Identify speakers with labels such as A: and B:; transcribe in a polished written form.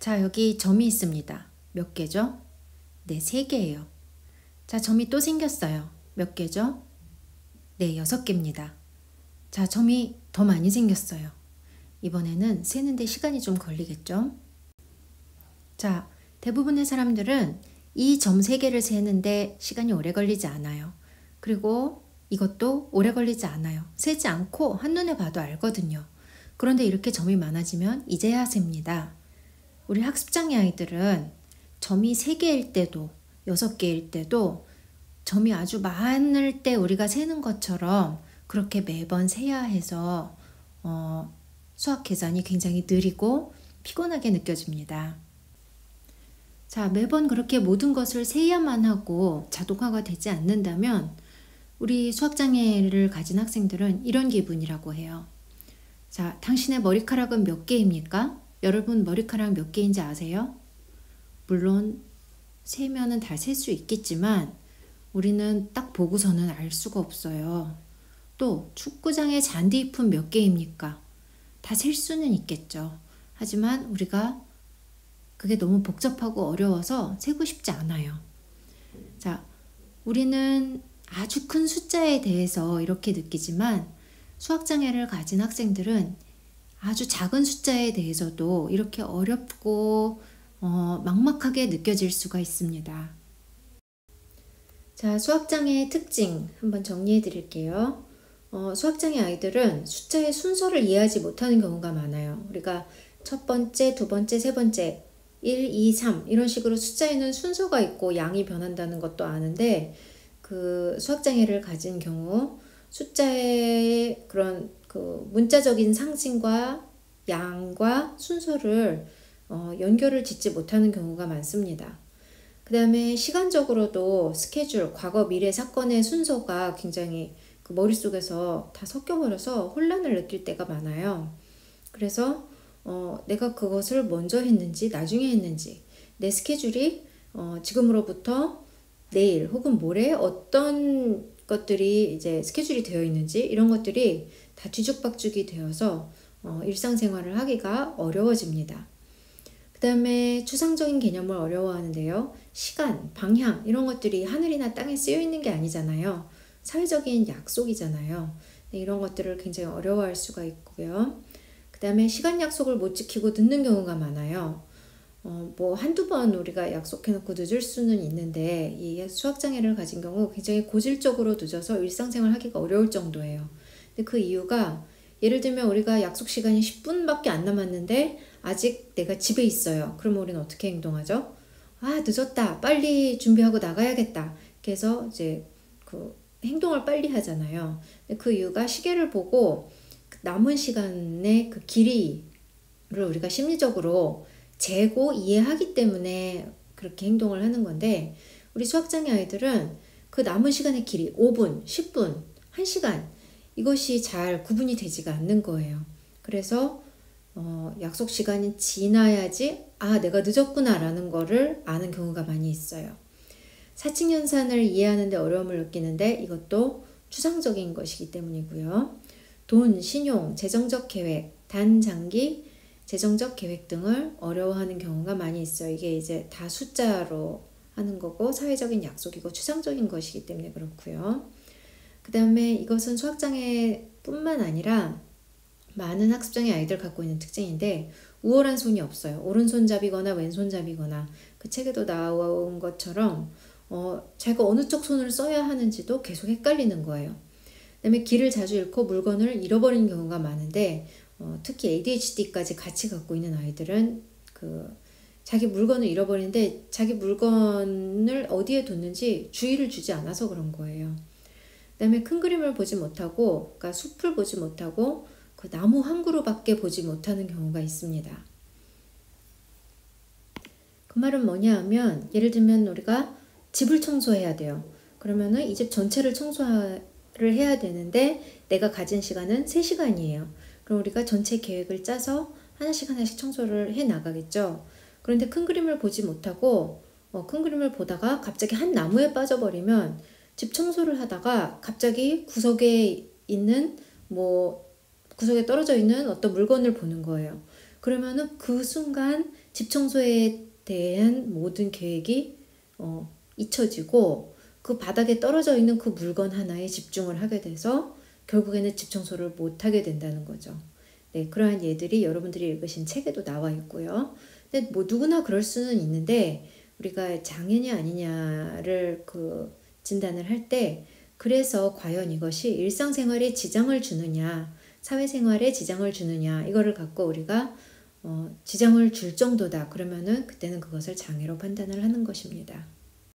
A: 자, 여기 점이 있습니다. 몇 개죠? 네, 3개예요. 자, 점이 또 생겼어요. 몇 개죠? 네, 6개입니다. 자, 점이 더 많이 생겼어요. 이번에는 세는데 시간이 좀 걸리겠죠? 자, 대부분의 사람들은 이 점 3개를 세는데 시간이 오래 걸리지 않아요. 그리고 이것도 오래 걸리지 않아요. 세지 않고 한눈에 봐도 알거든요. 그런데 이렇게 점이 많아지면 이제야 셉니다. 우리 학습장애 아이들은 점이 3개일 때도 6개일 때도 점이 아주 많을 때 우리가 세는 것처럼 그렇게 매번 세야 해서 수학 계산이 굉장히 느리고 피곤하게 느껴집니다. 자, 매번 그렇게 모든 것을 세야만 하고 자동화가 되지 않는다면 우리 수학장애를 가진 학생들은 이런 기분이라고 해요. 자, 당신의 머리카락은 몇 개입니까? 여러분 머리카락 몇 개인지 아세요? 물론 세면은 다 셀 수 있겠지만 우리는 딱 보고서는 알 수가 없어요. 또 축구장의 잔디잎은 몇 개입니까? 다 셀 수는 있겠죠. 하지만 우리가 그게 너무 복잡하고 어려워서 세고 싶지 않아요. 자, 우리는 아주 큰 숫자에 대해서 이렇게 느끼지만 수학장애를 가진 학생들은 아주 작은 숫자에 대해서도 이렇게 어렵고 막막하게 느껴질 수가 있습니다. 자, 수학장애의 특징 한번 정리해 드릴게요. 수학장애 아이들은 숫자의 순서를 이해하지 못하는 경우가 많아요. 우리가 첫 번째, 두 번째, 세 번째 1, 2, 3 이런 식으로 숫자에는 순서가 있고 양이 변한다는 것도 아는데 그 수학장애를 가진 경우 숫자의 그런 그 문자적인 상징과 양과 순서를 연결을 짓지 못하는 경우가 많습니다. 그 다음에 시간적으로도 스케줄, 과거, 미래 사건의 순서가 굉장히 그 머릿속에서 다 섞여버려서 혼란을 느낄 때가 많아요. 그래서 내가 그것을 먼저 했는지 나중에 했는지 내 스케줄이 지금으로부터 내일 혹은 모레 어떤 것들이 이제 스케줄이 되어 있는지 이런 것들이 다 뒤죽박죽이 되어서 일상생활을 하기가 어려워집니다. 그 다음에 추상적인 개념을 어려워하는데요. 시간, 방향 이런 것들이 하늘이나 땅에 쓰여 있는 게 아니잖아요. 사회적인 약속이잖아요. 이런 것들을 굉장히 어려워할 수가 있고요. 그 다음에 시간 약속을 못 지키고 늦는 경우가 많아요. 뭐 한두 번 우리가 약속해놓고 늦을 수는 있는데 이 수학장애를 가진 경우 굉장히 고질적으로 늦어서 일상생활 하기가 어려울 정도예요. 근데 그 이유가 예를 들면 우리가 약속 시간이 10분밖에 안 남았는데 아직 내가 집에 있어요. 그러면 우리는 어떻게 행동하죠? 아, 늦었다. 빨리 준비하고 나가야겠다. 그래서 이제 그 행동을 빨리 하잖아요. 그 이유가 시계를 보고 남은 시간의 그 길이를 우리가 심리적으로 재고 이해하기 때문에 그렇게 행동을 하는 건데 우리 수학장애 아이들은 그 남은 시간의 길이 5분, 10분, 1시간 이것이 잘 구분이 되지가 않는 거예요. 그래서 약속 시간이 지나야지 아 내가 늦었구나 라는 거를 아는 경우가 많이 있어요. 사칙연산을 이해하는 데 어려움을 느끼는데 이것도 추상적인 것이기 때문이고요. 돈, 신용, 재정적 계획, 단장기 재정적 계획 등을 어려워하는 경우가 많이 있어요. 이게 이제 다 숫자로 하는 거고 사회적인 약속이고 추상적인 것이기 때문에 그렇고요. 그 다음에 이것은 수학장애뿐만 아니라 많은 학습장애 아이들 갖고 있는 특징인데 우월한 손이 없어요. 오른손잡이거나 왼손잡이거나 그 책에도 나온 것처럼 제가 어느 쪽 손을 써야 하는지도 계속 헷갈리는 거예요. 그 다음에 길을 자주 잃고 물건을 잃어버리는 경우가 많은데 특히 ADHD까지 같이 갖고 있는 아이들은 자기 물건을 잃어버리는데 자기 물건을 어디에 뒀는지 주의를 주지 않아서 그런 거예요. 그 다음에 큰 그림을 보지 못하고 그러니까 숲을 보지 못하고 그 나무 한 그루밖에 보지 못하는 경우가 있습니다. 그 말은 뭐냐 하면 예를 들면 우리가 집을 청소해야 돼요. 그러면은 이 집 전체를 청소를 해야 되는데 내가 가진 시간은 3시간이에요. 그럼 우리가 전체 계획을 짜서 하나씩 하나씩 청소를 해 나가겠죠. 그런데 큰 그림을 보지 못하고 큰 그림을 보다가 갑자기 한 나무에 빠져버리면 집 청소를 하다가 갑자기 구석에 떨어져 있는 어떤 물건을 보는 거예요. 그러면은 그 순간 집 청소에 대한 모든 계획이 잊혀지고 그 바닥에 떨어져 있는 그 물건 하나에 집중을 하게 돼서 결국에는 집 청소를 못 하게 된다는 거죠. 네, 그러한 예들이 여러분들이 읽으신 책에도 나와 있고요. 근데 뭐 누구나 그럴 수는 있는데 우리가 장애냐 아니냐를 진단을 할 때 그래서 과연 이것이 일상생활에 지장을 주느냐, 사회생활에 지장을 주느냐 이거를 갖고 우리가 지장을 줄 정도다 그러면은 그때는 그것을 장애로 판단을 하는 것입니다.